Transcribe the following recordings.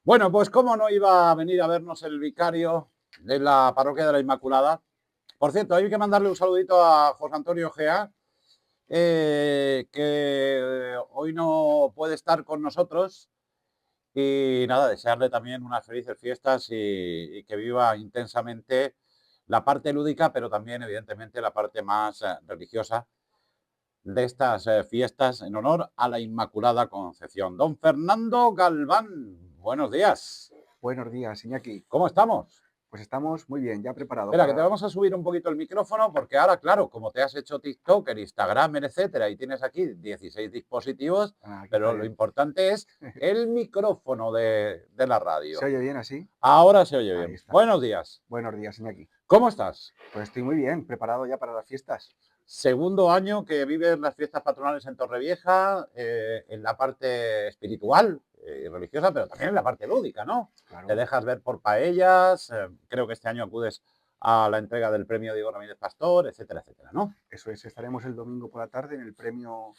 Bueno, pues cómo no iba a venir a vernos el vicario de la parroquia de la Inmaculada. Por cierto, hay que mandarle un saludito a José Antonio Gea, que hoy no puede estar con nosotros. Y nada, desearle también unas felices fiestas y que viva intensamente la parte lúdica, pero también, evidentemente, la parte más religiosa de estas fiestas en honor a la Inmaculada Concepción. Don Fernando Galván, buenos días. Buenos días, Iñaki. ¿Cómo estamos? Pues estamos muy bien, ya preparados Espera, que te para... vamos a subir un poquito el micrófono porque ahora, claro, como te has hecho TikToker, Instagramer, etcétera, y tienes aquí 16 dispositivos, Aquí está pero lo bien. importante es el micrófono de la ¿Se radio. oye bien así? Ahora se oye Ahí bien. está. Buenos días. Buenos días, Iñaki. ¿Cómo estás? Pues estoy muy bien, preparado ya para las fiestas. Segundo año que vives las fiestas patronales en Torrevieja, en la parte espiritual y religiosa, pero también en la parte lúdica, ¿no? Te Claro, dejas ver por paellas, creo que este año acudes a la entrega del premio Diego Ramírez Pastor, etcétera, etcétera, ¿no? eso es. Estaremos el domingo por la tarde en el premio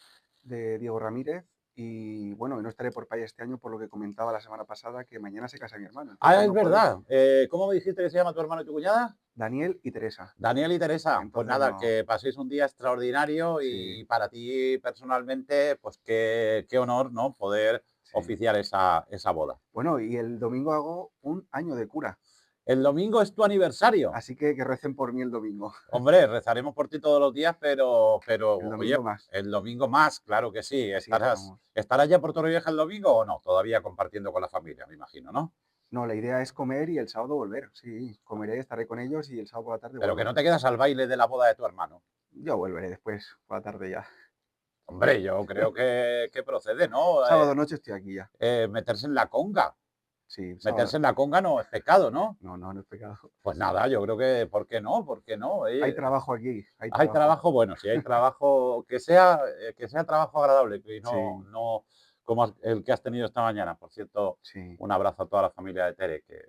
de Diego Ramírez. Y bueno, no estaré por Paya este año por lo que comentaba la semana pasada, que mañana se casa mi hermano, entonces Ah, es no podré. verdad. ¿Cómo me dijiste que se llama tu hermano y tu cuñada? Daniel y Teresa. Daniel y Teresa. Pues Entonces nada, no, que paséis un día extraordinario sí, y para ti personalmente, pues qué honor, ¿no? Poder sí. oficiar esa boda. Bueno, y el domingo hago un año de cura, El domingo es tu aniversario. así que recen por mí el domingo. Hombre, rezaremos por ti todos los días, pero El oye, domingo más. el domingo más, claro que sí. Así que estamos. ¿Estarás ya por Torrevieja el domingo o no? Todavía compartiendo con la familia, me imagino, ¿no? No, la idea es comer y el sábado volver. Sí, comeré, estaré con ellos y el sábado por la tarde Pero que vuelvo. no te quedas al baile de la boda de tu hermano. Yo volveré después, por la tarde ya. Hombre, yo creo que procede, ¿no? Sábado noche estoy aquí ya. Meterse en la conga. Sí, sábado. Meterse en la conga no es pecado, ¿no? No, no, no es pecado. Pues nada, yo creo que, ¿por qué no? ¿Por qué no? Hay trabajo aquí, hay Hay trabajo. trabajo, bueno, si hay trabajo, que sea trabajo agradable, que Sí, no como el que has tenido esta mañana. Por cierto, sí. un abrazo a toda la familia de Tere, que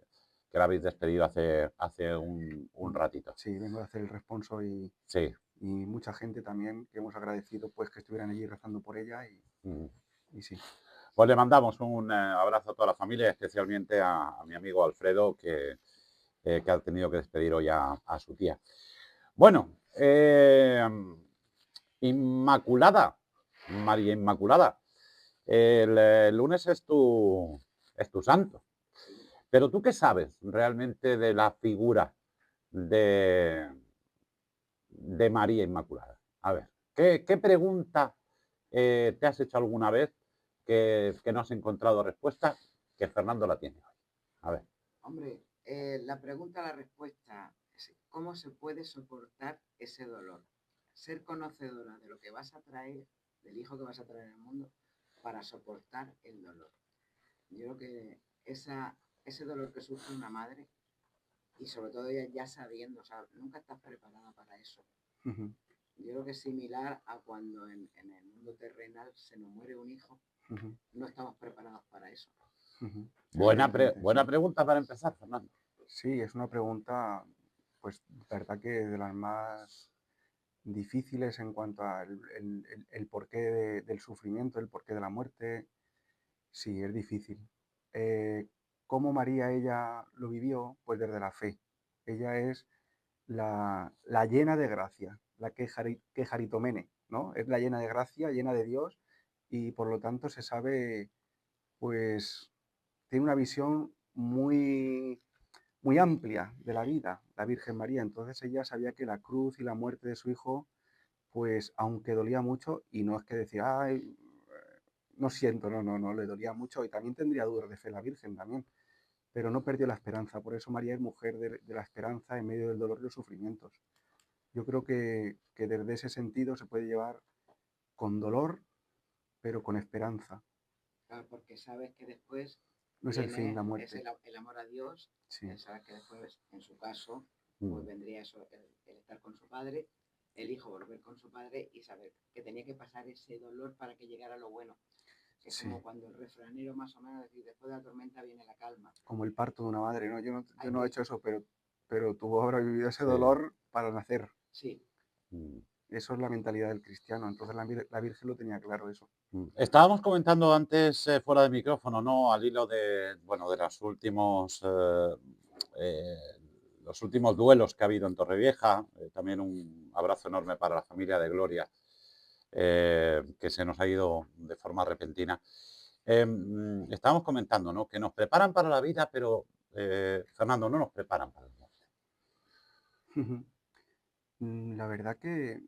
la habéis despedido hace un ratito. Sí, vengo a hacer el responso Sí. y mucha gente también que hemos agradecido pues que estuvieran allí rezando por ella Mm. y sí. Pues le mandamos un abrazo a toda la familia, especialmente a mi amigo Alfredo, que ha tenido que despedir hoy a su tía. Bueno, Inmaculada, María Inmaculada. El lunes es tu santo. Pero ¿tú qué sabes realmente de la figura de, de María Inmaculada? A ver, ¿qué pregunta te has hecho alguna vez que no has encontrado respuesta? Que Fernando la tiene hoy. A ver. Hombre, la pregunta, la respuesta es cómo se puede soportar ese dolor. Ser conocedora de lo que vas a traer, del hijo que vas a traer al mundo, para soportar el dolor. Yo creo que ese dolor que sufre una madre, y sobre todo ella ya sabiendo, o sea, nunca estás preparada para eso. Ujú, Yo creo que es similar a cuando en el mundo terrenal se nos muere un hijo, ujú, no estamos preparados para eso. ujú. Evidentemente, Buena sí. pregunta para empezar, Fernando. Sí, es una pregunta, pues, verdad que de las más difíciles en cuanto al el porqué del sufrimiento, el porqué de la muerte. Sí, es difícil. Eh, ¿Cómo María ella lo vivió? Pues desde la fe. Ella es la llena de gracia, la que jaritomene, ¿no? Es la llena de gracia, llena de Dios y por lo tanto se sabe, pues, tiene una visión muy muy amplia de la vida, la Virgen María. Entonces ella sabía que la cruz y la muerte de su hijo, pues aunque dolía mucho, y no es que decía, ay, no siento, no, no, no, le dolía mucho y también tendría dudas de fe la Virgen también, pero no perdió la esperanza. Por eso María es mujer de la esperanza en medio del dolor y los sufrimientos. Yo creo que desde ese sentido se puede llevar con dolor, pero con esperanza. Claro, porque sabes que después No es el fin la viene es muerte. el amor a Dios, Sí, sabes que después, en su caso, pues Mm. vendría eso, el estar con su padre, el hijo volver con su padre y saber que tenía que pasar ese dolor para que llegara lo bueno. Que es sí. como cuando el refranero más o menos dice, después de la tormenta viene la calma. Como el parto de una madre, ¿no? Yo Hay no he que, hecho eso, pero tú habrás vivido ese Sí. dolor para nacer. sí, Mm. Eso es la mentalidad del cristiano. Entonces la Virgen lo tenía claro eso. Estábamos comentando antes, fuera de micrófono, ¿no? Al hilo de, bueno, de eh, los últimos duelos que ha habido en Torrevieja. También un abrazo enorme para la familia de Gloria, que se nos ha ido de forma repentina. Estábamos comentando, ¿no? Que nos preparan para la vida, pero, Fernando, no nos preparan para la muerte. La verdad que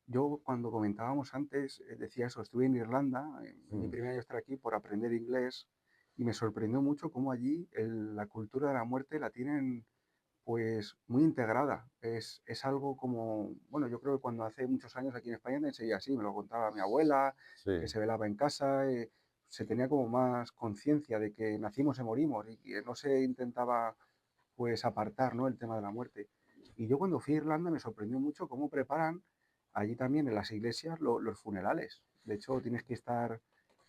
yo cuando comentábamos antes, decía eso, estuve en Irlanda, en mi primer año de estar aquí, por aprender inglés, y me sorprendió mucho cómo allí la cultura de la muerte la tienen pues muy integrada. Es algo como, bueno, yo creo que cuando hace muchos años aquí en España sería así, me lo contaba mi abuela, Sí. que se velaba en casa, se tenía como más conciencia de que nacimos y morimos y que no se intentaba pues apartar, ¿no?, el tema de la muerte. Y yo cuando fui a Irlanda me sorprendió mucho cómo preparan allí también en las iglesias los funerales. De hecho, tienes que estar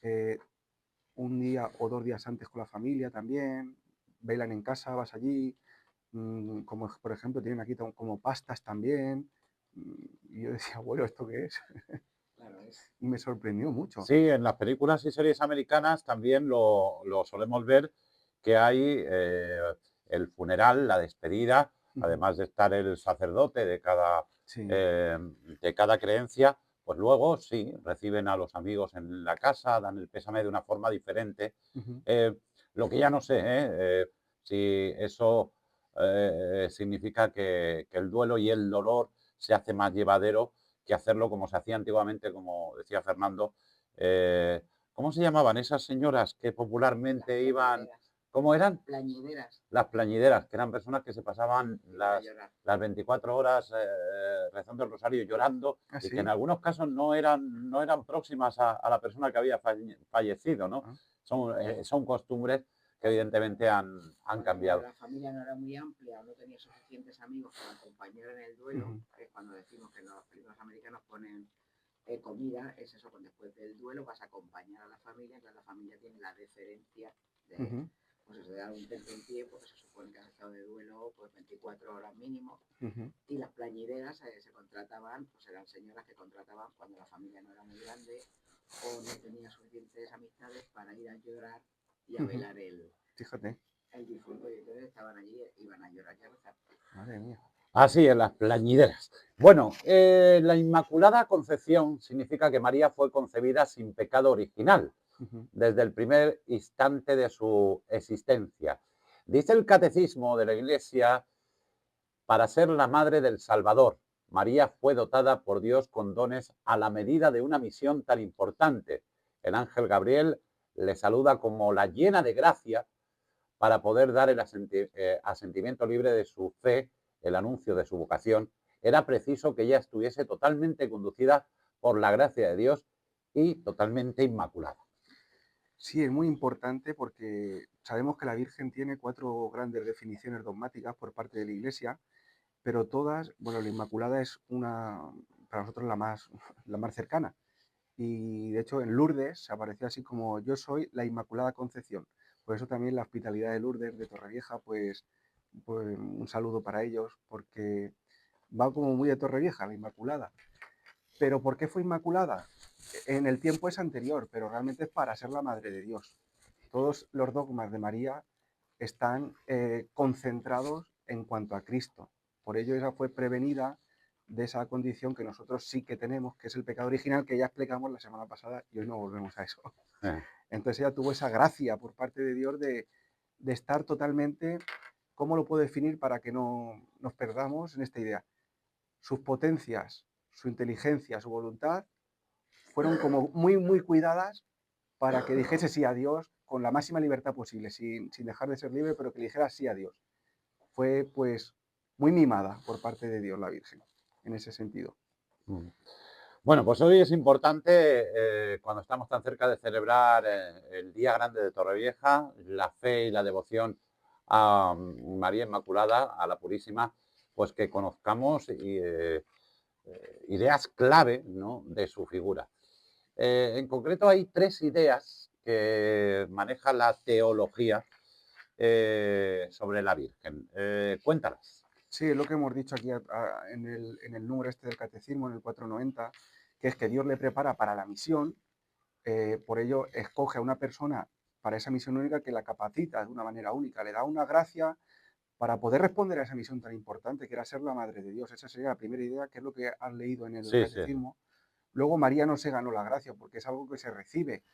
eh, un día o 2 días antes con la familia también, velan en casa, vas allí, como por ejemplo tienen aquí como pastas también. Y yo decía, bueno, ¿esto qué es? Claro, es. Y me sorprendió mucho. Sí, en las películas y series americanas también lo solemos ver, que hay el funeral, la despedida, además de estar el sacerdote Sí. de cada creencia, pues luego sí, reciben a los amigos en la casa, dan el pésame de una forma diferente. Lo que ya no sé, si eso significa que el duelo y el dolor se hace más llevadero que hacerlo como se hacía antiguamente, como decía Fernando. ¿Cómo se llamaban esas señoras que popularmente iban? ¿Cómo eran? Plañideras. Las plañideras, que eran personas que se pasaban Iban a llorar. las 24 horas rezando el rosario y llorando, ¿Ah, y sí? que en algunos casos no eran próximas a la persona que había fallecido, ¿no? Ah. Son costumbres que evidentemente han Cuando cambiado. la familia no era muy amplia o no tenía suficientes amigos para acompañar en el duelo, es cuando decimos que los películas americanos ponen comida, es eso, cuando después del duelo vas a acompañar a la familia, entonces la familia tiene la deferencia de, pues eso, de dar un pie, porque se supone que has estado de duelo pues 24 horas mínimo. Y las plañideras se contrataban, pues eran señoras que contrataban cuando la familia no era muy grande o no tenía suficientes amistades para ir a llorar y a velar Fíjate, el difunto, y entonces estaban allí, iban a llorar y a rezar. madre mía. Así, en las plañideras. Bueno, la Inmaculada Concepción significa que María fue concebida sin pecado original, desde el primer instante de su existencia. Dice el Catecismo de la Iglesia, para ser la madre del Salvador, María fue dotada por Dios con dones a la medida de una misión tan importante. El ángel Gabriel le saluda como la llena de gracia para poder dar el asentimiento libre de su fe, el anuncio de su vocación. Era preciso que ella estuviese totalmente conducida por la gracia de Dios y totalmente inmaculada. Sí, es muy importante porque sabemos que la Virgen tiene 4 grandes definiciones dogmáticas por parte de la Iglesia, pero todas, bueno, la Inmaculada es para nosotros la más cercana. Y de hecho en Lourdes se apareció así como yo soy la Inmaculada Concepción. Por eso también la hospitalidad de Lourdes de Torrevieja, pues un saludo para ellos, porque va como muy de Torrevieja, la Inmaculada. Pero ¿por qué fue Inmaculada? En el tiempo es anterior, pero realmente es para ser la Madre de Dios. Todos los dogmas de María están concentrados en cuanto a Cristo. Por ello ella fue prevenida de esa condición que nosotros sí que tenemos, que es el pecado original, que ya explicamos la semana pasada y hoy no volvemos a eso. Entonces ella tuvo esa gracia por parte de Dios de estar totalmente, ¿cómo lo puedo definir para que no nos perdamos en esta idea? Sus potencias, su inteligencia, su voluntad fueron como muy, muy cuidadas para que dijese sí a Dios con la máxima libertad posible, sin dejar de ser libre, pero que le dijera sí a Dios. Fue pues muy mimada por parte de Dios la Virgen, en ese sentido. Bueno, pues hoy es importante, cuando estamos tan cerca de celebrar el Día Grande de Torrevieja, la fe y la devoción a María Inmaculada, a la Purísima, pues que conozcamos ideas clave, ¿no?, de su figura. En concreto hay 3 ideas que maneja la teología sobre la Virgen. Cuéntalas. Sí, es lo que hemos dicho aquí en el número este del catecismo, en el 490, que es que Dios le prepara para la misión, por ello escoge a una persona para esa misión única que la capacita de una manera única, le da una gracia para poder responder a esa misión tan importante que era ser la madre de Dios. Esa sería la primera idea, que es lo que has leído en el Sí, sí. catecismo. Luego María no se ganó la gracia porque es algo que se recibe.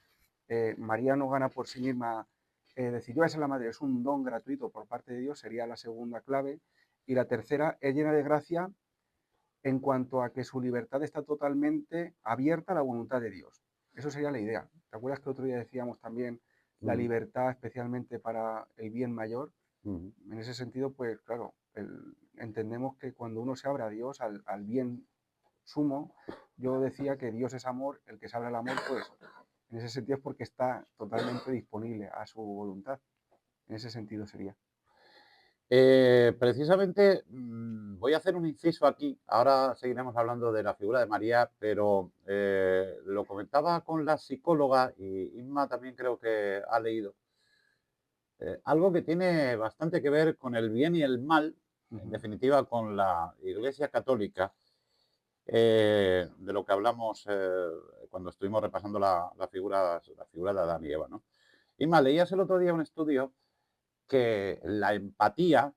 María no gana por sí misma, decir yo voy a ser la madre, es un don gratuito por parte de Dios, sería la segunda clave. Y la tercera es llena de gracia en cuanto a que su libertad está totalmente abierta a la voluntad de Dios. Eso sería la idea. ¿Te acuerdas que otro día decíamos también la Mm, libertad especialmente para el bien mayor? mm. En ese sentido, pues claro, entendemos que cuando uno se abre a Dios, al bien sumo, yo decía que Dios es amor, el que se abre al amor, pues en ese sentido es porque está totalmente disponible a su voluntad. En ese sentido sería. Precisamente voy a hacer un inciso aquí. Ahora seguiremos hablando de la figura de María, pero lo comentaba con la psicóloga y Inma también creo que ha leído. Algo que tiene bastante que ver con el bien y el mal, en definitiva con la Iglesia Católica, de lo que hablamos cuando estuvimos repasando la figura de Adán y Eva, ¿no? Inma, leías el otro día un estudio que la empatía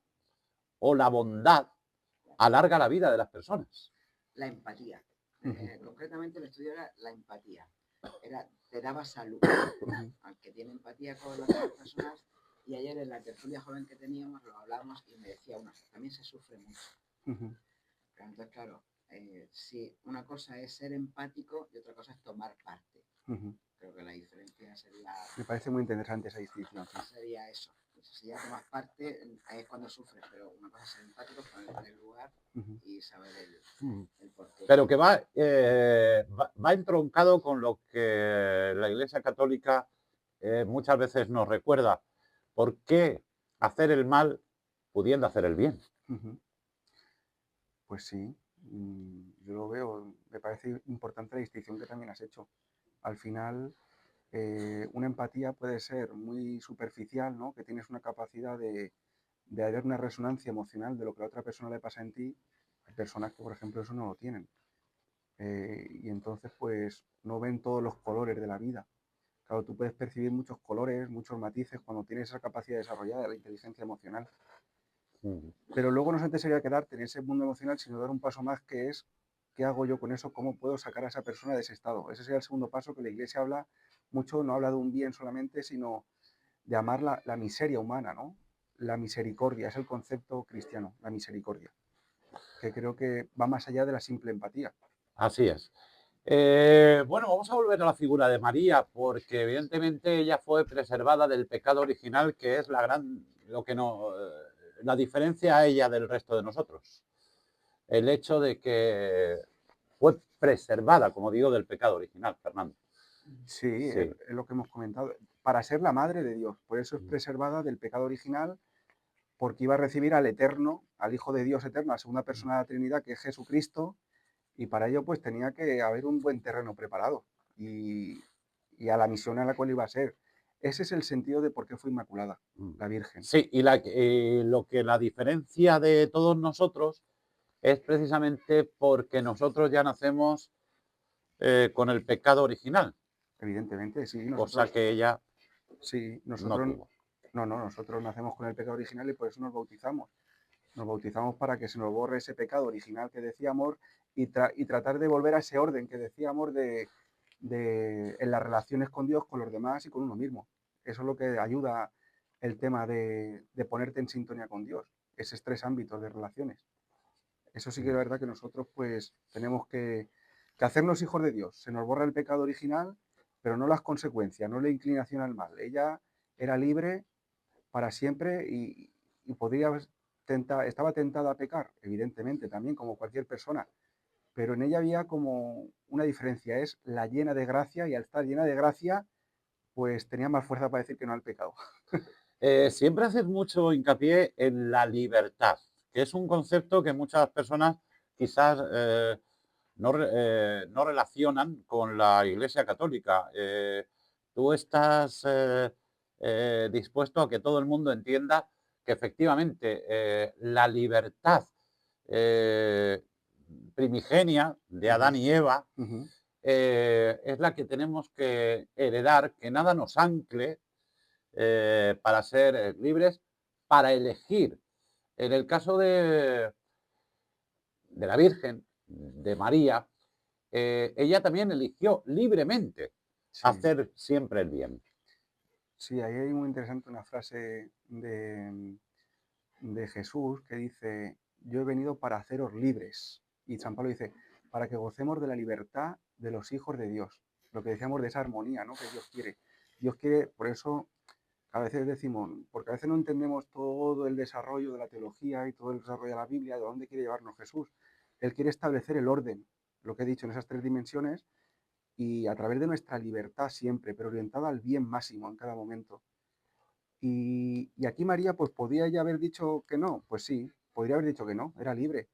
o la bondad alarga la vida de las personas. La empatía. Concretamente el estudio era la empatía. Te daba salud al que tiene empatía con las otras personas. Y ayer en la tertulia joven que teníamos lo hablábamos y me decía una, también se sufre mucho. Pero entonces, claro, si una cosa es ser empático y otra cosa es tomar parte. Creo que la diferencia sería... Me parece muy interesante esa distinción. Sería eso. Si ya tomas parte, ahí es cuando sufres, pero una cosa es ser empático, ponerte en el lugar y saber el porqué. Pero que va entroncado con lo que la Iglesia Católica muchas veces nos recuerda. ¿Por qué hacer el mal pudiendo hacer el bien? Pues sí, yo lo veo, me parece importante la distinción que también has hecho. Al final, una empatía puede ser muy superficial, ¿no? Que tienes una capacidad de haber una resonancia emocional de lo que a la otra persona le pasa en ti. Hay personas que, por ejemplo, eso no lo tienen. Y entonces, pues, no ven todos los colores de la vida. Claro, tú puedes percibir muchos colores, muchos matices cuando tienes esa capacidad desarrollada de la inteligencia emocional. Pero luego no solamente sería quedarte en ese mundo emocional, sino dar un paso más, que es qué hago yo con eso, cómo puedo sacar a esa persona de ese estado. Ese sería el segundo paso, que la Iglesia habla mucho, no habla de un bien solamente, sino de amar la miseria humana, ¿no? La misericordia, es el concepto cristiano, la misericordia, que creo que va más allá de la simple empatía. Así es. Bueno, vamos a volver a la figura de María, porque evidentemente ella fue preservada del pecado original, que es la diferencia a ella del resto de nosotros. El hecho de que fue preservada, como digo, del pecado original, Fernando. Sí, es lo que hemos comentado. Para ser la madre de Dios, por eso es preservada del pecado original, porque iba a recibir al Eterno, al Hijo de Dios eterno, a la segunda persona de la Trinidad, que es Jesucristo, y para ello pues tenía que haber un buen terreno preparado y a la misión a la cual iba a ser. Ese es el sentido de por qué fue Inmaculada, la Virgen. Sí, y lo que la diferencia de todos nosotros es precisamente porque nosotros ya nacemos con el pecado original. Evidentemente, sí. Cosa que ella no tuvo. Nosotros nacemos con el pecado original y por eso nos bautizamos. Nos bautizamos para que se nos borre ese pecado original que decíamos y tratar de volver a ese orden que decíamos en las relaciones con Dios, con los demás y con uno mismo. Eso es lo que ayuda el tema de ponerte en sintonía con Dios, esos tres ámbitos de relaciones. Eso sí que es verdad que nosotros pues tenemos que hacernos hijos de Dios. Se nos borra el pecado original, pero no las consecuencias, no la inclinación al mal. Ella era libre para siempre y estaba tentada a pecar, evidentemente, también como cualquier persona, pero en ella había como una diferencia, es la llena de gracia, y al estar llena de gracia, pues tenía más fuerza para decir que no al pecado. Siempre haces mucho hincapié en la libertad, que es un concepto que muchas personas quizás no relacionan con la Iglesia Católica. Tú estás dispuesto a que todo el mundo entienda que efectivamente la libertad primigenia de Adán y Eva Ujú. es la que tenemos que heredar, que nada nos ancle para ser libres, para elegir. En el caso de la Virgen, de María, ella también eligió libremente Sí, hacer siempre el bien. sí, ahí hay muy interesante una frase de Jesús que dice, yo he venido para haceros libres. Y San Pablo dice, para que gocemos de la libertad de los hijos de Dios. Lo que decíamos de esa armonía, ¿no? Que Dios quiere. Dios quiere, por eso a veces decimos, porque a veces no entendemos todo el desarrollo de la teología y todo el desarrollo de la Biblia, de dónde quiere llevarnos Jesús. Él quiere establecer el orden, lo que he dicho en esas tres dimensiones, y a través de nuestra libertad siempre, pero orientada al bien máximo en cada momento. Y aquí María, pues podía ya haber dicho que no, pues sí, podría haber dicho que no, era libre,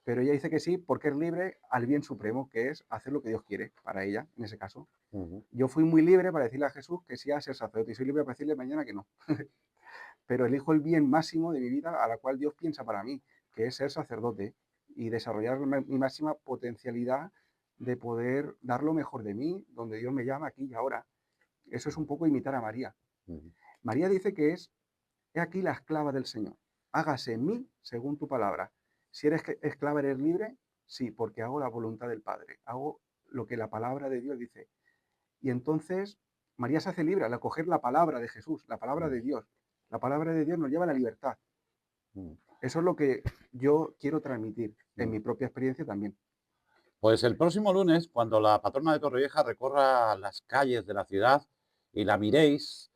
pero ella dice que sí porque es libre al bien supremo, que es hacer lo que Dios quiere para ella, en ese caso. Ujú. Yo fui muy libre para decirle a Jesús que sí a ser sacerdote y soy libre para decirle mañana que no. Pero elijo el bien máximo de mi vida a la cual Dios piensa para mí, que es ser sacerdote y desarrollar mi máxima potencialidad de poder dar lo mejor de mí, donde Dios me llama aquí y ahora. Eso es un poco imitar a María. Ujú. María dice que es, he aquí la esclava del Señor. Hágase en mí según tu palabra. Si eres esclava, eres libre, sí, porque hago la voluntad del Padre. Hago lo que la palabra de Dios dice. Y entonces María se hace libre al acoger la palabra de Jesús, la palabra de Dios. La palabra de Dios nos lleva a la libertad. Ujú. Eso es lo que yo quiero transmitir en mi Ujú. propia experiencia también. Pues el próximo lunes, cuando la patrona de Torrevieja recorra las calles de la ciudad y la miréis,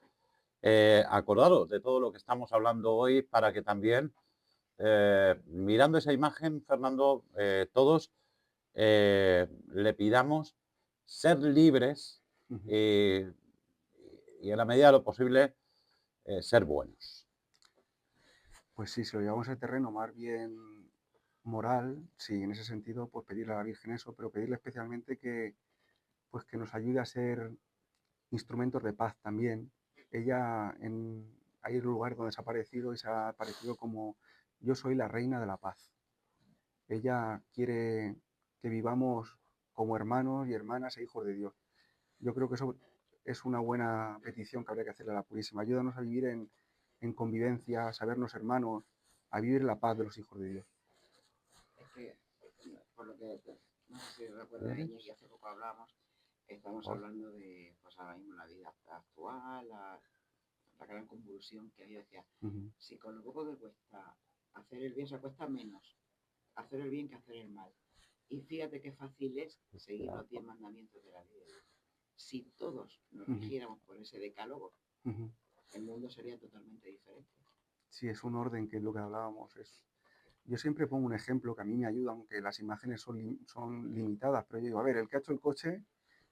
acordaros de todo lo que estamos hablando hoy para que también, mirando esa imagen, Fernando, todos le pidamos ser libres Ujú. y, y en la medida de lo posible ser buenos. Pues sí, si lo llevamos al terreno más bien moral, sí, en ese sentido, pues pedirle a la Virgen eso, pero pedirle especialmente que, pues que nos ayude a ser instrumentos de paz también. Ella hay un lugar donde se ha aparecido y se ha aparecido como yo soy la reina de la paz. Ella quiere que vivamos como hermanos y hermanas e hijos de Dios. Yo creo que eso es una buena petición que habría que hacerle a la Purísima. Ayúdanos a vivir en convivencia, a sabernos hermanos, a vivir la paz de los hijos de Dios. Es que, por lo que, no sé si recuerdas, Iñaki, hace poco hablamos, estamos hablando de, pues ahora mismo la vida actual, la gran convulsión que hay. Decía, Ujú, si con lo poco que cuesta hacer el bien, se cuesta menos hacer el bien que hacer el mal. Y fíjate qué fácil es seguir los 10 mandamientos de la ley de Dios. Si todos nos ujú, rigiéramos por ese decálogo, ujú. el mundo sería totalmente diferente. Sí, es un orden que es lo que hablábamos. Yo siempre pongo un ejemplo que a mí me ayuda, aunque las imágenes son limitadas, pero yo digo, a ver, el que ha hecho el coche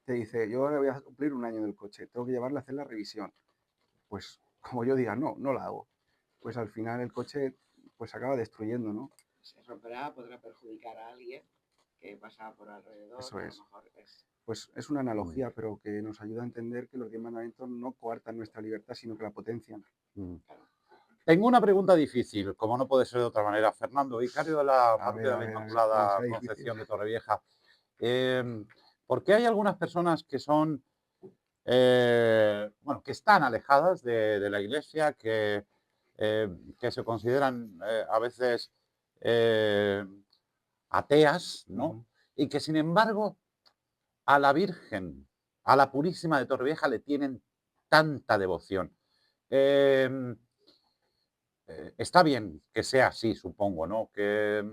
te dice, yo ahora voy a cumplir un año del coche, tengo que llevarle a hacer la revisión. Pues como yo diga, no, no la hago. Pues al final el coche pues se acaba destruyendo, ¿no? Se romperá, podrá perjudicar a alguien que pasa por alrededor, Eso que a lo es. mejor es... Pues es una Mm, analogía, pero que nos ayuda a entender que los 10 mandamientos no coartan nuestra libertad, sino que la potencian. mm. Claro. Tengo una pregunta difícil, como no puede ser de otra manera. Fernando, vicario de la parroquia de la A ver cuál Inmaculada será difícil. Concepción de Torrevieja, ¿por qué hay algunas personas que son, bueno, que están alejadas de la Iglesia, que se consideran a veces eh, ateas, ¿no? Ujú, Y que sin embargo a la Virgen, a la Purísima de Torrevieja le tienen tanta devoción? Eh, Está bien que sea así, supongo, ¿no? Que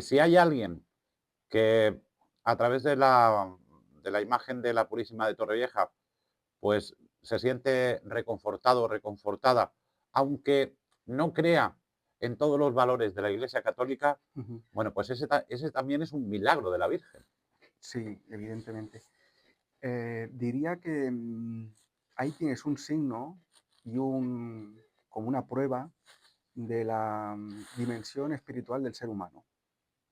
si hay alguien que a través de la imagen de la Purísima de Torrevieja, pues se siente reconfortado o reconfortada, aunque no crea en todos los valores de la Iglesia Católica, ujú. bueno, pues ese también es un milagro de la Virgen. Sí, evidentemente. Diría que ahí tienes un signo y como una prueba de la dimensión espiritual del ser humano.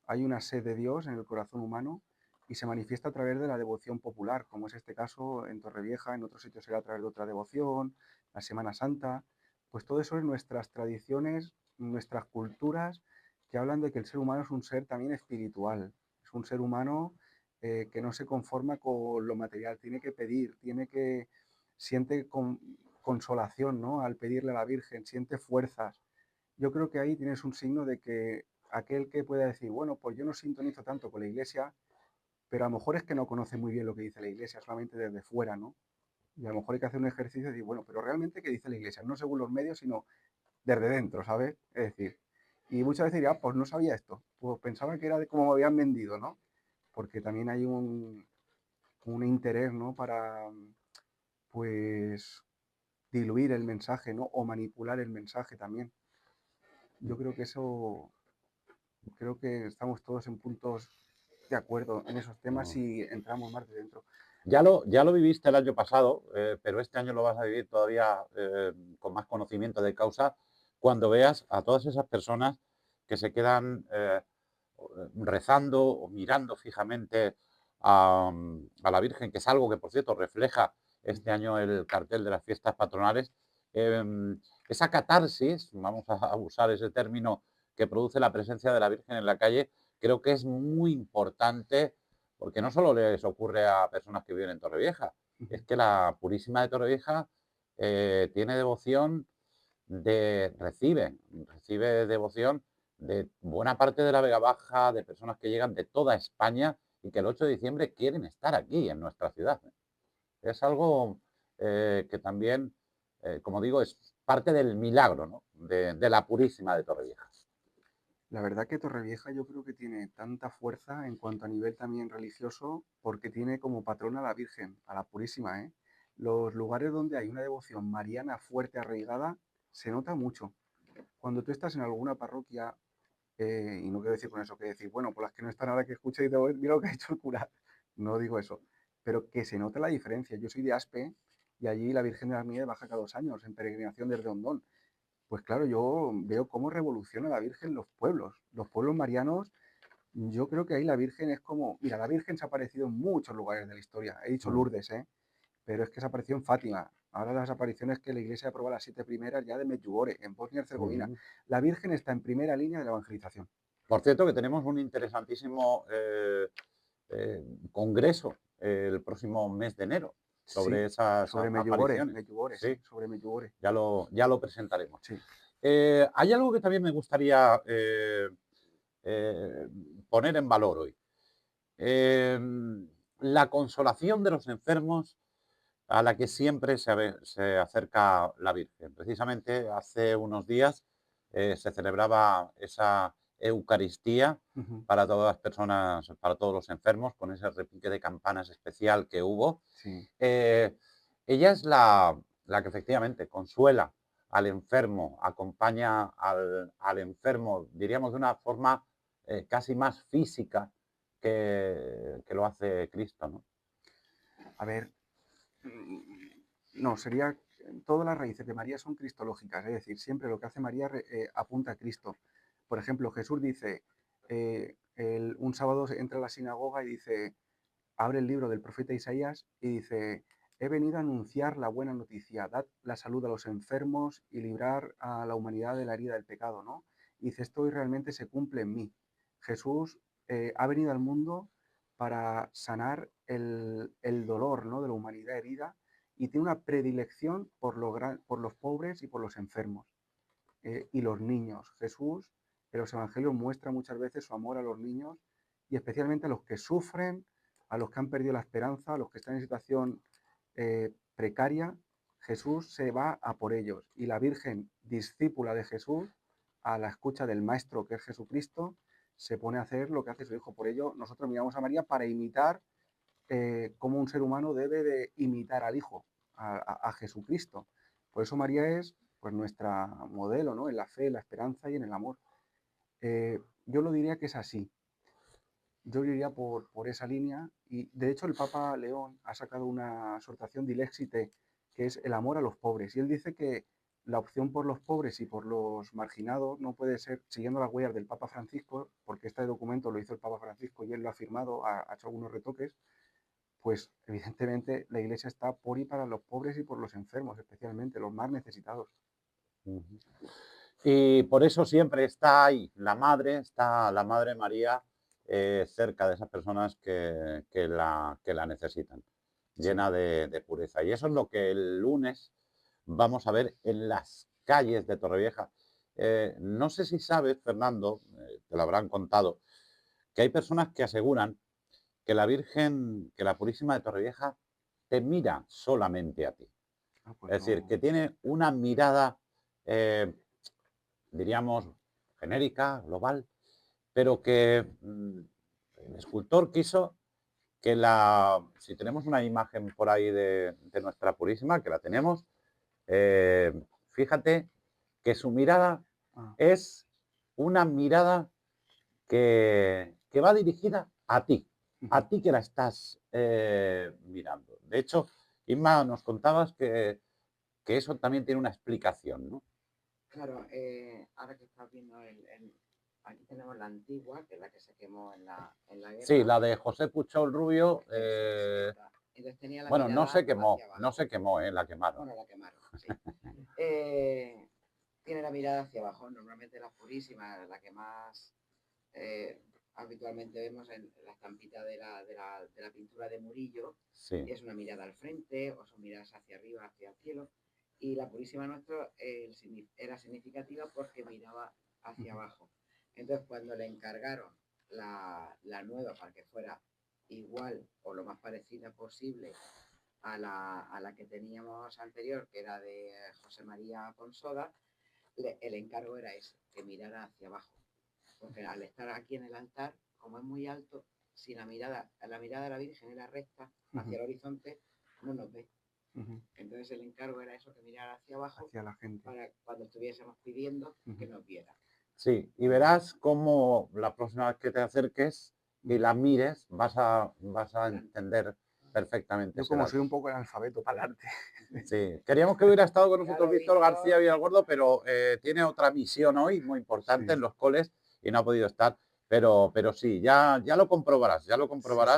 Hay una sed de Dios en el corazón humano y se manifiesta a través de la devoción popular, como es este caso en Torrevieja, en otros sitios será a través de otra devoción, la Semana Santa, pues todo eso es nuestras tradiciones, nuestras culturas, que hablan de que el ser humano es un ser también espiritual, es un ser humano que no se conforma con lo material, tiene que pedir, siente consolación, ¿no? Al pedirle a la Virgen, siente fuerzas. Yo creo que ahí tienes un signo de que aquel que pueda decir, bueno, pues yo no sintonizo tanto con la iglesia, pero a lo mejor es que no conoce muy bien lo que dice la iglesia, solamente desde fuera, ¿no? Y a lo mejor hay que hacer un ejercicio de decir, bueno, pero realmente qué dice la iglesia, no según los medios, sino desde dentro, ¿sabes? Es decir, y muchas veces diría, pues no sabía esto, pues pensaba que era de cómo me habían vendido, ¿no? Porque también hay un interés, ¿no? Para, pues, diluir el mensaje, ¿no? O manipular el mensaje también. Yo creo que eso, creo que estamos todos en puntos de acuerdo en esos temas No. si entramos más de dentro. Ya lo viviste el año pasado, pero este año lo vas a vivir todavía con más conocimiento de causa cuando veas a todas esas personas que se quedan rezando o mirando fijamente a la Virgen, que es algo que, por cierto, refleja este año el cartel de las fiestas patronales. Esa catarsis, vamos a usar ese término, que produce la presencia de la Virgen en la calle, creo que es muy importante porque no solo les ocurre a personas que viven en Torrevieja, es que la Purísima de Torrevieja tiene devoción recibe devoción de buena parte de la Vega Baja, de personas que llegan de toda España y que el 8 de diciembre quieren estar aquí en nuestra ciudad. Es algo que también, como digo, es parte del milagro, ¿no? de la Purísima de Torrevieja. La verdad que Torrevieja yo creo que tiene tanta fuerza en cuanto a nivel también religioso, porque tiene como patrona a la Virgen, a la Purísima, ¿eh? Los lugares donde hay una devoción mariana fuerte, arraigada, se nota mucho. Cuando tú estás en alguna parroquia, y no quiero decir con eso que decir, bueno, por las que no están ahora que escucho y digo, mira lo que ha hecho el cura. No digo eso, pero que se nota la diferencia. Yo soy de Aspe y allí la Virgen de las Nieves baja cada 2 años en peregrinación desde Hondón. Pues claro, yo veo cómo revoluciona la Virgen los pueblos marianos. Yo creo que ahí la Virgen es como, mira, la Virgen se ha aparecido en muchos lugares de la historia. He dicho Mm. Lourdes, ¿eh? Pero es que se apareció en Fátima. Ahora las apariciones que la Iglesia aprueba las 7 primeras ya de Medjugorje, en Bosnia y Herzegovina. Mm. La Virgen está en primera línea de la evangelización. Por cierto, que tenemos un interesantísimo congreso el próximo mes de enero Sí, sobre esas sobre Medjugorje, apariciones. Medjugorje, Sí, sí, sobre Medjugorje. ya lo presentaremos. Sí. Hay algo que también me gustaría eh, poner en valor hoy. Eh, la consolación de los enfermos a la que siempre se acerca la Virgen. Precisamente hace unos días se celebraba esa Eucaristía Ujú. para todas las personas, para todos los enfermos, con ese repique de campanas especial que hubo. Sí. Eh, Ella es la que efectivamente consuela al enfermo, acompaña al enfermo, diríamos de una forma casi más física que lo hace Cristo, ¿no? A ver, no, sería, todas las raíces de María son cristológicas, es decir, siempre lo que hace María apunta a Cristo. Por ejemplo, Jesús dice, un sábado entra a la sinagoga y dice, abre el libro del profeta Isaías y dice, he venido a anunciar la buena noticia, dad la salud a los enfermos y librar a la humanidad de la herida del pecado, ¿no? Y dice, esto hoy realmente se cumple en mí. Jesús ha venido al mundo para sanar el dolor, ¿no? De la humanidad herida y tiene una predilección por los pobres y por los enfermos y los niños. Jesús en los evangelios muestra muchas veces su amor a los niños y especialmente a los que sufren, a los que han perdido la esperanza, a los que están en situación precaria. Jesús se va a por ellos y la Virgen, discípula de Jesús, a la escucha del Maestro que es Jesucristo, se pone a hacer lo que hace su Hijo. Por ello, nosotros miramos a María para imitar cómo un ser humano debe de imitar al Hijo, a Jesucristo. Por eso María es pues nuestra modelo, ¿no? En la fe, en la esperanza y en el amor. Yo lo diría que es así. Yo iría por esa línea y de hecho el Papa León ha sacado una exhortación Dilexite que es el amor a los pobres y él dice que la opción por los pobres y por los marginados no puede ser siguiendo las huellas del Papa Francisco, porque este documento lo hizo el Papa Francisco y él lo ha firmado, ha hecho algunos retoques, pues evidentemente la Iglesia está por y para los pobres y por los enfermos, especialmente los más necesitados. Ujú. Y por eso siempre está ahí está la Madre María cerca de esas personas que la necesitan, Sí. llena de pureza. Y eso es lo que el lunes vamos a ver en las calles de Torrevieja. No sé si sabes, Fernando, te lo habrán contado, que hay personas que aseguran que la Virgen, que la Purísima de Torrevieja, te mira solamente a ti. Ah, Es pues decir, no. que tiene una mirada, eh, diríamos, genérica, global, pero que el escultor quiso que si tenemos una imagen por ahí de nuestra Purísima, que la tenemos, eh, fíjate que su mirada Ah, es una mirada que va dirigida ujú. a ti que la estás mirando. De hecho, Inma, nos contabas que eso también tiene una explicación, ¿no? Claro, ahora que estás viendo aquí tenemos la antigua, que es la que se quemó en la Sí, guerra. la de José Puchol Rubio, Eso es, esta. Entonces tenía la bueno, no mirada se quemó, hacia abajo. no se quemó, la quemaron. Bueno, la quemaron, sí. Tiene la mirada hacia abajo. Normalmente la purísima, la que más habitualmente vemos en la estampita de la pintura de Murillo, Sí. es una mirada al frente o son miradas hacia arriba, hacia el cielo. Y la Purísima Nuestra era significativa porque miraba hacia abajo. Entonces, cuando le encargaron la nueva para que fuera igual o lo más parecida posible a la que teníamos anterior, que era de José María Ponsoda, el encargo era ese, que mirara hacia abajo. Porque al estar aquí en el altar, como es muy alto, si la mirada de la Virgen era recta hacia el horizonte, no nos ve. Ujú. Entonces el encargo era eso, que mirara hacia abajo Hacia la gente. para cuando estuviésemos pidiendo que nos viera. Sí, y verás cómo la próxima vez que te acerques y la mires, vas a entender perfectamente Yo ese como soy dato. un poco analfabeto para el arte. Sí, queríamos que hubiera estado con Ya nosotros lo he Víctor visto. García Villalgordo, pero tiene otra misión hoy muy importante Sí. en los coles y no ha podido estar. Pero sí, ya lo comprobarás,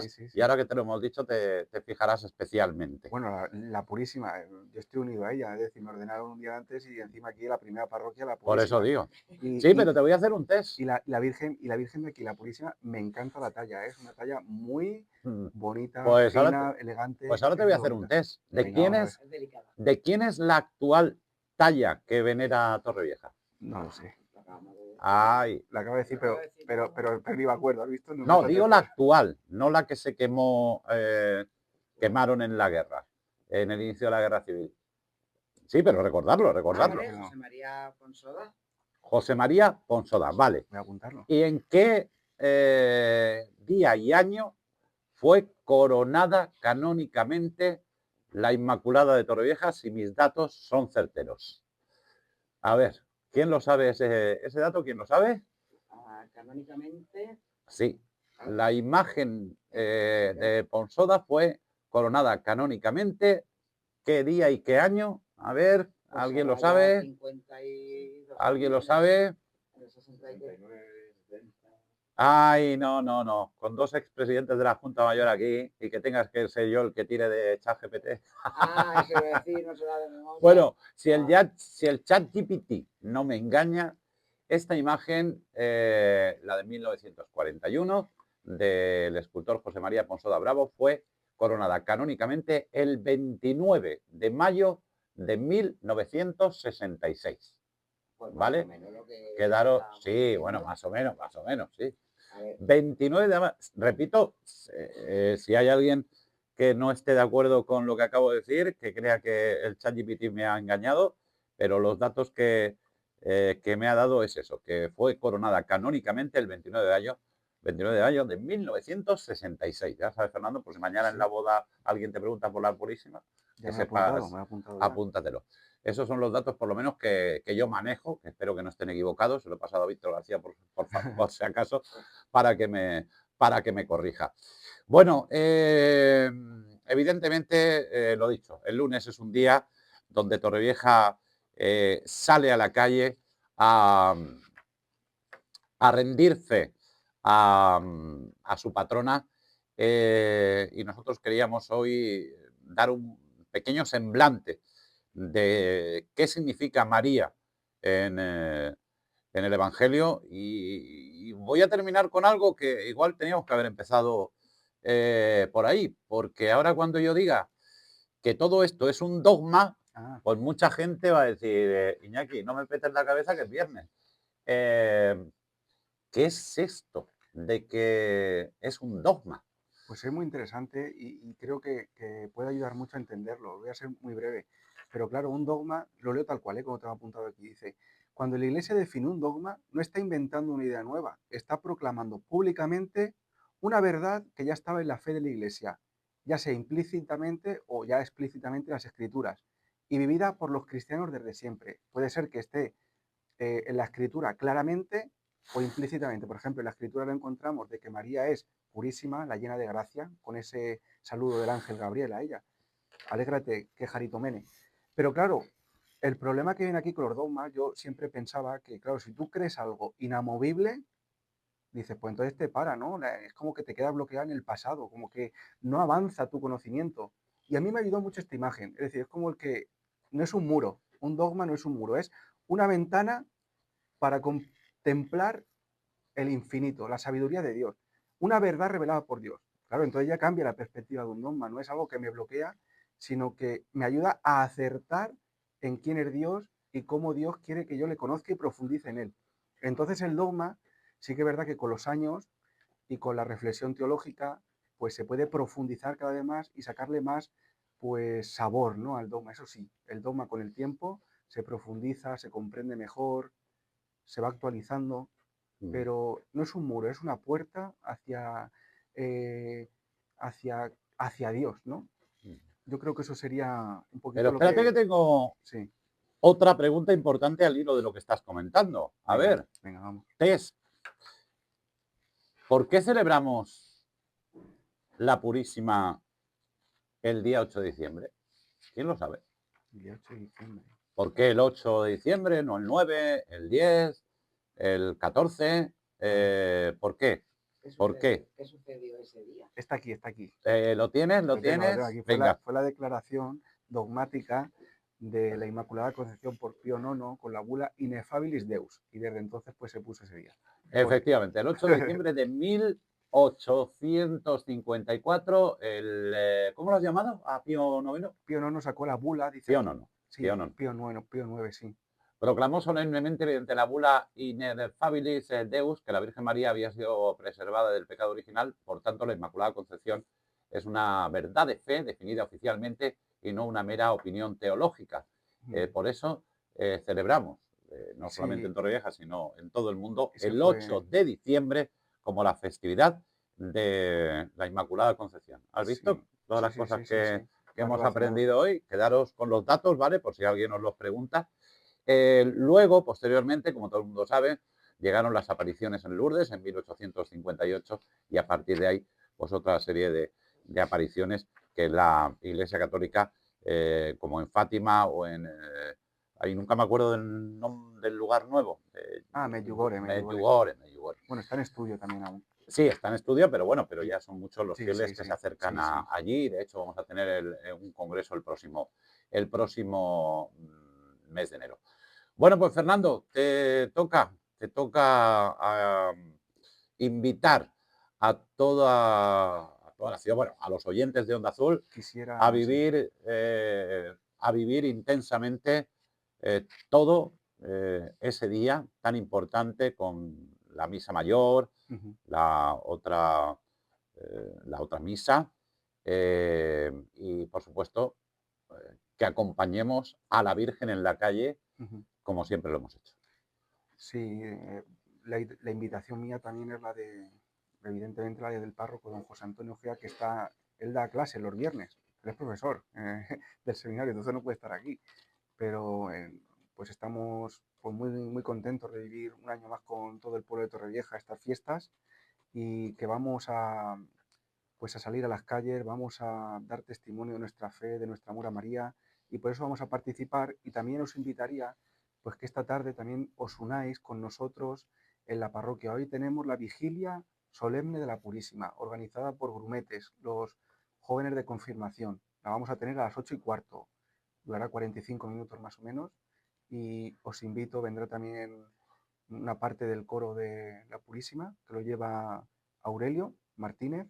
Sí, sí, y sí. ahora que te lo hemos dicho, te fijarás especialmente. Bueno, la Purísima, yo estoy unido a ella, es decir, me ordenaron un día antes y encima aquí la primera parroquia, la Por eso Purísima. digo. Y, Sí, y- pero te voy a hacer un test. y la Virgen de aquí, la Purísima, me encanta la talla, es una talla muy Mm, bonita, Pues ahora, fina, elegante, pues ahora te es voy a muy hacer un bonita. test. Venga, vamos a ver. Es delicada. ¿De quién es la actual talla que venera Torrevieja? No lo sé. Lo acabamos de decir. Ay, La acabo de decir, Lo acabo de decir, pero ni me acuerdo, ¿has visto? No he no, prestado digo la atención. actual, no la que se quemó, quemaron en la guerra, en el inicio de la guerra civil. Sí, pero recordarlo. Hombre, no. José María Ponsoda. José María Ponsoda, vale. Voy a apuntarlo. ¿Y en qué día y año fue coronada canónicamente la Inmaculada de Torrevieja, si mis datos son certeros? A ver, ¿quién lo sabe ese dato? ¿Quién lo sabe? Canónicamente. Sí, la imagen de Ponsoda fue coronada canónicamente. ¿Qué día y qué año? A ver, Pues ¿alguien lo hará ya sabe? 52 ¿Alguien lo años, sabe? en el 69, 70. Ay, no. Con dos expresidentes de la Junta Mayor aquí y que tengas que ser yo el que tire de ChatGPT. Eso iba a decir, no será de memoria. Bueno, si el ChatGPT no me engaña, esta imagen, la de 1941, del escultor José María Ponsoda Bravo, fue coronada canónicamente el 29 de mayo de 1966. Pues más ¿Vale? o menos lo que Quedaron, estábamos sí, diciendo. bueno, más o menos, sí. A ver, 29 de mayo, repito, si hay alguien que no esté de acuerdo con lo que acabo de decir, que crea que el ChatGPT me ha engañado, pero los datos que me ha dado es eso, que fue coronada canónicamente el 29 de mayo de 1966. Ya sabes, Fernando, pues si mañana en la boda alguien te pregunta por la Purísima, Ya que me he apuntado, sepas, ya. apúntatelo. Esos son los datos, por lo menos, que yo manejo, que espero que no estén equivocados. Se lo he pasado a Víctor García, por si acaso, para que me corrija. Bueno, evidentemente, lo dicho, el lunes es un día donde Torrevieja sale a la calle a rendir fe a su patrona, y nosotros queríamos hoy dar un pequeño semblante de qué significa María en el Evangelio. Y voy a terminar con algo que igual teníamos que haber empezado por ahí, porque ahora cuando yo diga que todo esto es un dogma, pues mucha gente va a decir, Iñaki, no me petes la cabeza que es viernes. ¿Qué es esto de que es un dogma? Pues es muy interesante y creo que puede ayudar mucho a entenderlo. Voy a ser muy breve. Pero claro, un dogma, lo leo tal cual, como te he apuntado aquí, dice, cuando la Iglesia define un dogma, no está inventando una idea nueva, está proclamando públicamente una verdad que ya estaba en la fe de la Iglesia, ya sea implícitamente o ya explícitamente en las Escrituras, y vivida por los cristianos desde siempre. Puede ser que esté en la Escritura claramente o implícitamente. Por ejemplo, en la Escritura lo encontramos de que María es purísima, la llena de gracia, con ese saludo del ángel Gabriel a ella. Alégrate, que jaritomene. Pero claro, el problema que viene aquí con los dogmas, yo siempre pensaba que, claro, si tú crees algo inamovible, dices, pues entonces te para, ¿no? Es como que te quedas bloqueado en el pasado, como que no avanza tu conocimiento. Y a mí me ayudó mucho esta imagen. Es decir, es como el que no es un muro, un dogma no es un muro, es una ventana para contemplar el infinito, la sabiduría de Dios, una verdad revelada por Dios. Claro, entonces ya cambia la perspectiva de un dogma, no es algo que me bloquea, sino que me ayuda a acertar en quién es Dios y cómo Dios quiere que yo le conozca y profundice en él. Entonces el dogma, sí que es verdad que con los años y con la reflexión teológica, pues se puede profundizar cada vez más y sacarle más pues sabor, ¿no? Al dogma. Eso sí, el dogma con el tiempo se profundiza, se comprende mejor, se va actualizando, pero no es un muro, es una puerta eh, hacia Dios, ¿no? Yo creo que eso sería un Pero poquito lo espérate que que... tengo Sí, otra pregunta importante al hilo de lo que estás comentando. A venga, ver, venga, vamos. Tess, ¿por qué celebramos la Purísima el día 8 de diciembre? ¿Quién lo sabe? El 8 de diciembre. ¿Por qué el 8 de diciembre, no el 9, el 10, el 14? ¿Por qué? ¿Por qué? ¿Qué sucedió ese día? Está aquí, está aquí. ¿Lo tienes? ¿Lo Lo tengo tienes? aquí. Venga. Fue la declaración dogmática de la Inmaculada Concepción por Pío IX con la bula Ineffabilis Deus. Y desde entonces pues se puso ese día. Efectivamente, el 8 de diciembre de 1854, ¿cómo lo has llamado? ¿A Pío IX? Pío IX sacó la bula, dice Pío aquí. IX. Sí, Pío IX. Pío IX, Pío IX, sí. Proclamó solemnemente mediante la bula Ineffabilis Deus que la Virgen María había sido preservada del pecado original, por tanto la Inmaculada Concepción es una verdad de fe definida oficialmente y no una mera opinión teológica. Por eso celebramos, no solamente en Torrevieja, sino en todo el mundo, el 8 de diciembre como la festividad de la Inmaculada Concepción. ¿Has visto todas las cosas que hemos aprendido hoy? Quedaros con los datos, ¿vale? Por si alguien os los pregunta. Luego, posteriormente, como todo el mundo sabe, llegaron las apariciones en Lourdes en 1858 y a partir de ahí, pues otra serie de apariciones que la Iglesia Católica, como en Fátima o en... ahí nunca me acuerdo del nombre del lugar nuevo. Medjugorje. Medjugorje. Bueno, está en estudio también aún. Sí, está en estudio, pero bueno, pero ya son muchos los Sí, fieles que se acercan allí. De hecho, vamos a tener un congreso el próximo mes de enero. Bueno, pues Fernando, te toca invitar a toda la ciudad, bueno, a los oyentes de Onda Azul, a vivir intensamente todo ese día tan importante con la misa mayor, la otra misa y, por supuesto, que acompañemos a la Virgen en la calle, como siempre lo hemos hecho. Sí, la invitación mía también es evidentemente la del párroco, don José Antonio Gea, que él da clase los viernes, él es profesor del seminario, entonces no puede estar aquí, pero pues estamos pues muy contentos de vivir un año más con todo el pueblo de Torrevieja estas fiestas y que vamos a salir a las calles, vamos a dar testimonio de nuestra fe, de nuestro amor a María, y por eso vamos a participar. Y también os invitaría pues que esta tarde también os unáis con nosotros en la parroquia. Hoy tenemos la vigilia solemne de la Purísima, organizada por Grumetes, los jóvenes de confirmación. La vamos a tener a las 8:15, durará 45 minutos más o menos, y os invito, vendrá también una parte del coro de la Purísima, que lo lleva Aurelio Martínez,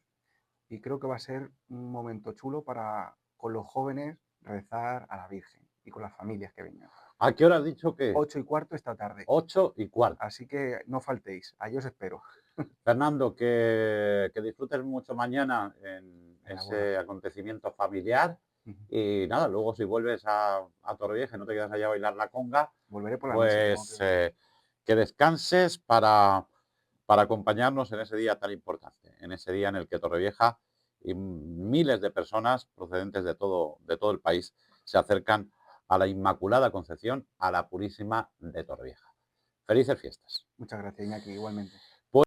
y creo que va a ser un momento chulo para con los jóvenes rezar a la Virgen y con las familias que vengan. ¿A qué hora has dicho que? 8:15 esta tarde. 8:15. Así que no faltéis, ahí os espero. Fernando, que disfrutes mucho mañana en Enhorabuena. ese acontecimiento familiar. Ujú. Y nada, luego si vuelves a Torrevieja y no te quedas allá a bailar la conga, Volveré por la noche. tengo pues que- que descanses para acompañarnos en ese día tan importante, en ese día en el que Torrevieja y miles de personas procedentes de todo el país se acercan a la Inmaculada Concepción, a la Purísima de Torrevieja. Felices fiestas. Muchas gracias, Iñaki, igualmente.